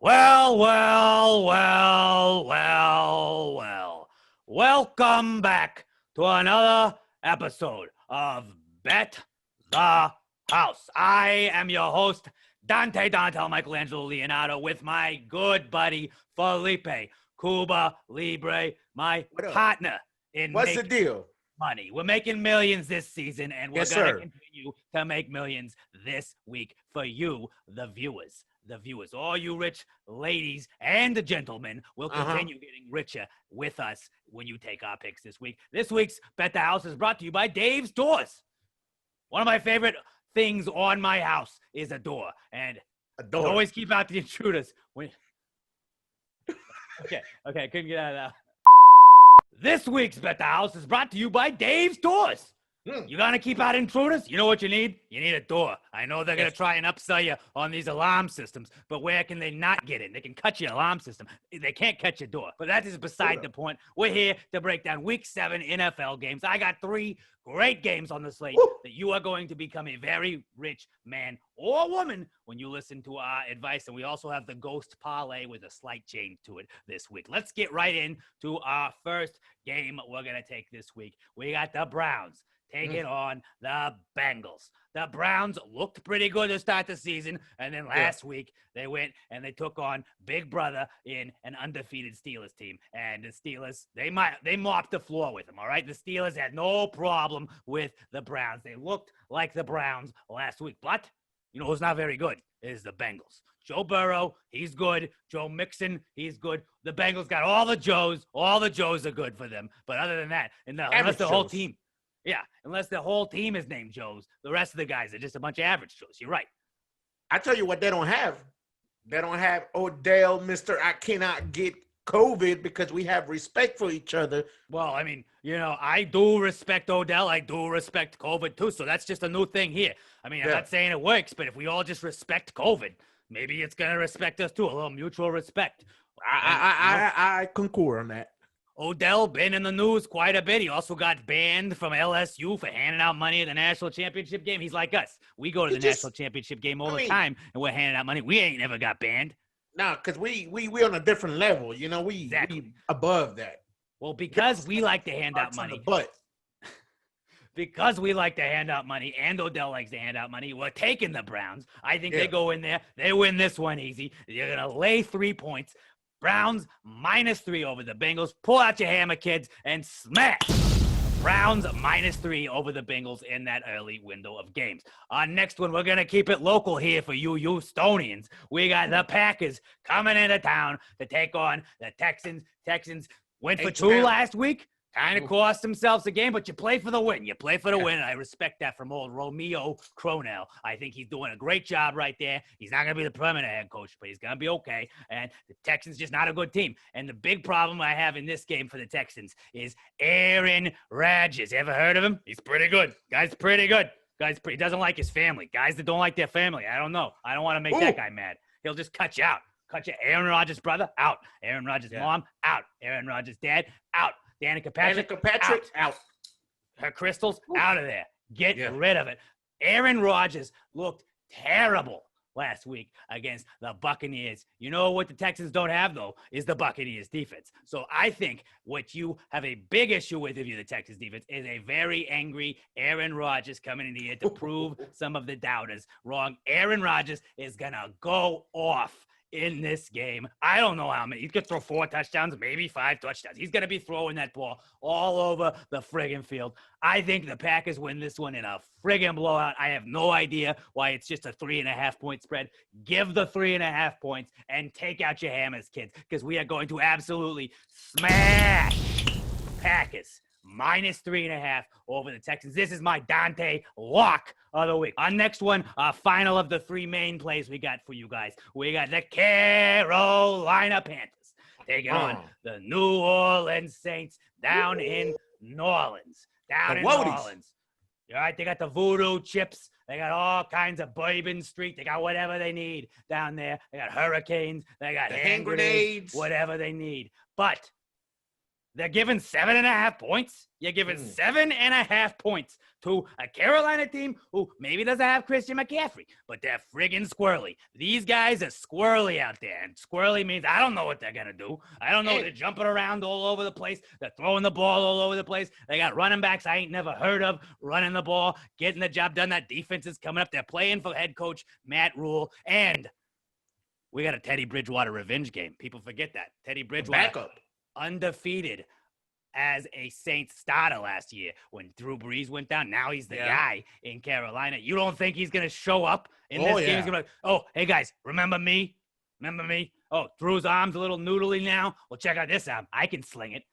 Well. Welcome back to another episode of Bet the House. I am your host, Dante Michelangelo Leonardo, with my good buddy, Felipe Cuba Libre, my What up? partner in What's the making deal? money. We're making millions this season, and we're Yes, going to sir. continue to make millions this week for you, the viewers. All you rich ladies and gentlemen will continue getting richer with us when you take our picks this week. This week's Bet the House is brought to you by Dave's Doors. One of my favorite things on my house is a door, and A door. always keep out the intruders. Okay, couldn't get out of that. This week's Bet the House is brought to you by Dave's Doors. You gonna keep out intruders? You know what you need? You need a door. I know they're gonna try and upsell you on these alarm systems, but where can they not get in? They can cut your alarm system. They can't cut your door. But that is beside the point. We're here to break down Week 7 NFL games. I got 3 great games on the slate that you are going to become a very rich man or woman when you listen to our advice. And we also have the Ghost Parlay with a slight change to it this week. Let's get right into our first game we're gonna take this week. We got the Browns taking on the Bengals. The Browns looked pretty good to start the season, and then last week they went and they took on Big Brother in an undefeated Steelers team. And the Steelers, they mopped the floor with them, all right? The Steelers had no problem with the Browns. They looked like the Browns last week. But, you know who's not very good is the Bengals. Joe Burrow, he's good. Joe Mixon, he's good. The Bengals got all the Joes. All the Joes are good for them. But other than that, unless the whole team... Yeah, unless the whole team is named Joes, the rest of the guys are just a bunch of average Joes. You're right. I tell you what they don't have. They don't have Odell, Mr. I cannot get COVID because we have respect for each other. Well, I mean, I do respect Odell. I do respect COVID too. So that's just a new thing here. I mean, I'm not saying it works, but if we all just respect COVID, maybe it's going to respect us too. A little mutual respect. I concur on that. Odell been in the news quite a bit. He also got banned from LSU for handing out money at the national championship game. He's like us. We go to the national championship game all the time, and we're handing out money. We ain't never got banned. No, because we on a different level. We above that. Well, because we like to hand out money. Because we like to hand out money, and Odell likes to hand out money, we're taking the Browns. I think they go in there. They win this one easy. You're going to lay 3 points. Browns -3 over the Bengals. Pull out your hammer, kids, and smash. Browns -3 over the Bengals in that early window of games. Our next one, we're going to keep it local here for you Houstonians. We got the Packers coming into town to take on the Texans. Texans went for 2 last week. Kind of cost themselves a game, but you play for the win. You play for the win, and I respect that from old Romeo Cronell. I think he's doing a great job right there. He's not going to be the permanent head coach, but he's going to be okay. And the Texans just not a good team. And the big problem I have in this game for the Texans is Aaron Rodgers. Ever heard of him? He's pretty good. Guy's pretty good. He doesn't like his family. Guys that don't like their family, I don't know. I don't want to make that guy mad. He'll just cut you out. Cut you. Aaron Rodgers' brother, out. Aaron Rodgers' mom, out. Aaron Rodgers' dad, out. Danica Patrick, out. Her crystals, out of there. Get rid of it. Aaron Rodgers looked terrible last week against the Buccaneers. You know what the Texans don't have, though, is the Buccaneers defense. So I think what you have a big issue with if you're the Texans defense is a very angry Aaron Rodgers coming in here to prove some of the doubters wrong. Aaron Rodgers is going to go off in this game. I don't know how many. He could throw 4 touchdowns, maybe 5 touchdowns. He's going to be throwing that ball all over the friggin' field. I think the Packers win this one in a friggin' blowout. I have no idea why it's just a 3.5-point spread. Give the 3.5 points and take out your hammers, kids, because we are going to absolutely smash Packers. -3.5 over the Texans. This is my Dante lock of the week. Our next one, our final of the 3 main plays we got for you guys. We got the Carolina Panthers taking on the New Orleans Saints down in New Orleans. New Orleans. All right, they got the voodoo chips. They got all kinds of Bourbon Street. They got whatever they need down there. They got hurricanes. They got hand grenades, whatever they need. But They're giving 7.5 points. You're giving 7.5 points to a Carolina team who maybe doesn't have Christian McCaffrey, but they're friggin' squirrely. These guys are squirrely out there, and squirrely means I don't know what they're gonna do. I don't know. They're jumping around all over the place. They're throwing the ball all over the place. They got running backs I ain't never heard of running the ball, getting the job done. That defense is coming up. They're playing for head coach Matt Rule, and we got a Teddy Bridgewater revenge game. People forget that. Teddy Bridgewater Backup. Undefeated as a Saints starter last year when Drew Brees went down. Now he's the guy in Carolina. You don't think he's going to show up in this game? He's going to be like, oh, hey, guys, remember me? Remember me? Oh, Drew's arm's a little noodly now. Well, check out this arm. I can sling it.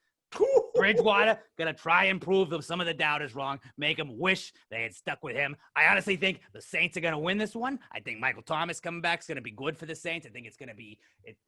Bridgewater going to try and prove some of the doubters wrong, make them wish they had stuck with him. I honestly think the Saints are going to win this one. I think Michael Thomas coming back is going to be good for the Saints. I think it's going to be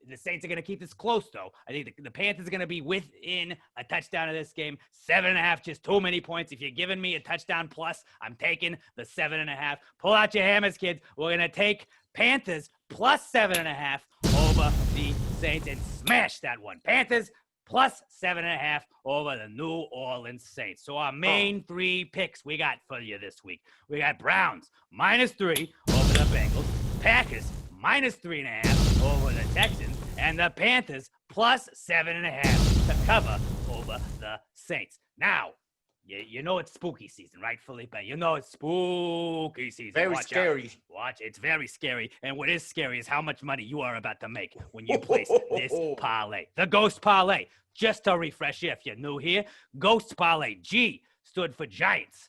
the Saints are going to keep this close, though. I think the Panthers are going to be within a touchdown of this game. 7.5, just too many points. If you're giving me a touchdown plus, I'm taking the 7.5. Pull out your hammers, kids. We're going to take Panthers plus 7.5 over the Saints and smash that one. Panthers plus 7.5 over the New Orleans Saints. So our main three picks we got for you this week. We got Browns -3 over the Bengals, Packers -3.5 over the Texans, and the Panthers plus 7.5 to cover over the Saints. Now, you know it's spooky season, right, Felipe? You know it's spooky season. Very scary. Watch, it's very scary. And what is scary is how much money you are about to make when you place this parlay. The Ghost Parlay. Just to refresh you if you're new here, Ghost Parlay. G stood for Giants.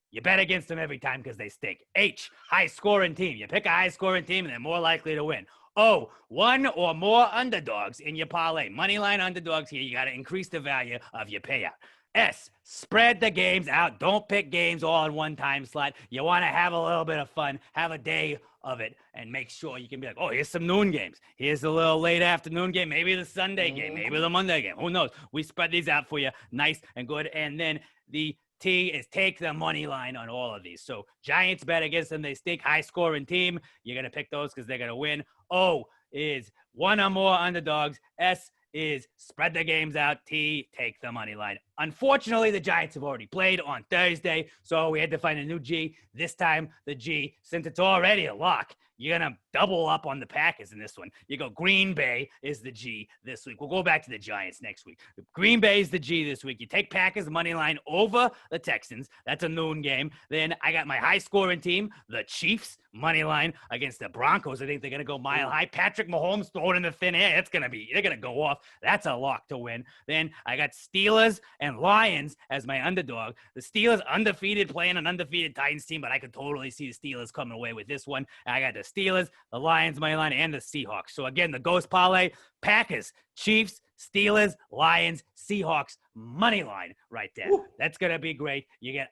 You bet against them every time because they stink. H, high-scoring team. You pick a high-scoring team and they're more likely to win. O, one or more underdogs in your parlay. Moneyline underdogs here. You got to increase the value of your payout. S, spread the games out. Don't pick games all in one time slot. You want to have a little bit of fun. Have a day of it and make sure you can be like, oh, here's some noon games. Here's a little late afternoon game. Maybe the Sunday game. Maybe the Monday game. Who knows? We spread these out for you nice and good. And then the T is take the money line on all of these. So Giants bet against them. They stink. High-scoring team. You're going to pick those because they're going to win. O is one or more underdogs. S is spread the games out. T, take the money line. Unfortunately, the Giants have already played on Thursday, so we had to find a new G. This time, the G, since it's already a lock, you're going to double up on the Packers in this one. You go Green Bay is the G this week. We'll go back to the Giants next week. Green Bay is the G this week. You take Packers money line over the Texans. That's a noon game. Then I got my high-scoring team, the Chiefs, money line against the Broncos. I think they're going to go mile high. Patrick Mahomes thrown in the thin air. They're going to go off. That's a lock to win. Then I got Steelers and Lions as my underdog. The Steelers undefeated playing an undefeated Titans team, but I could totally see the Steelers coming away with this one. And I got the Steelers, the Lions money line, and the Seahawks. So again, the Ghost Parlay, Packers, Chiefs, Steelers, Lions, Seahawks, money line right there. Woo. That's going to be great. You get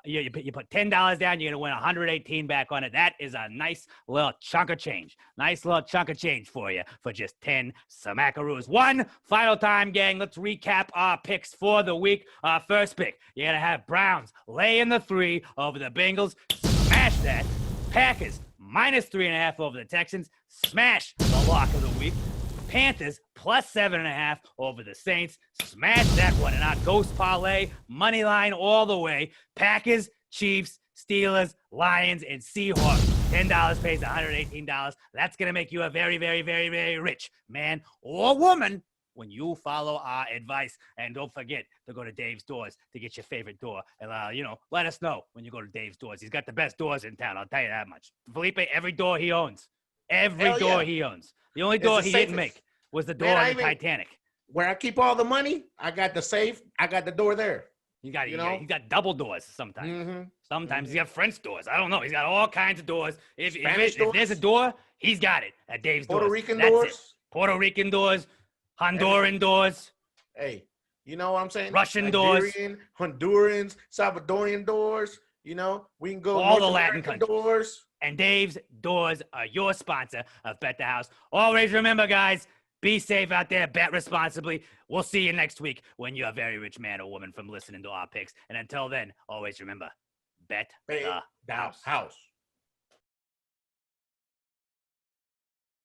you put $10 down, you're going to win 118 back on it. That is a nice little chunk of change. Nice little chunk of change for you for just 10 smackaroos. One final time, gang. Let's recap our picks for the week. Our first pick, you're going to have Browns laying the 3 over the Bengals. Smash that. Packers -3.5 over the Texans. Smash the lock of the week. Panthers plus 7.5 over the Saints. Smash that one. And our Ghost Parlay, money line all the way. Packers, Chiefs, Steelers, Lions, and Seahawks. $10 pays $118. That's going to make you a very, very, very, very rich man or woman when you follow our advice. And don't forget to go to Dave's Doors to get your favorite door. And, let us know when you go to Dave's Doors. He's got the best doors in town. I'll tell you that much. Felipe, every door he owns. Every door he owns. The only door he didn't make was the door on the Titanic. Where I keep all the money, I got the safe. I got the door there. He's got double doors sometimes. Mm-hmm. Sometimes he's got French doors. I don't know. He's got all kinds of doors. If there's a door, he's got it at Dave's Doors. Puerto Rican doors. Puerto Rican doors. Honduran doors. Hey, you know what I'm saying? Russian doors. Hondurans, Salvadorian doors. We can go all the Latin countries. Doors. And Dave's Doors are your sponsor of Bet the House. Always remember, guys, be safe out there. Bet responsibly. We'll see you next week when you're a very rich man or woman from listening to our picks. And until then, always remember, bet the house.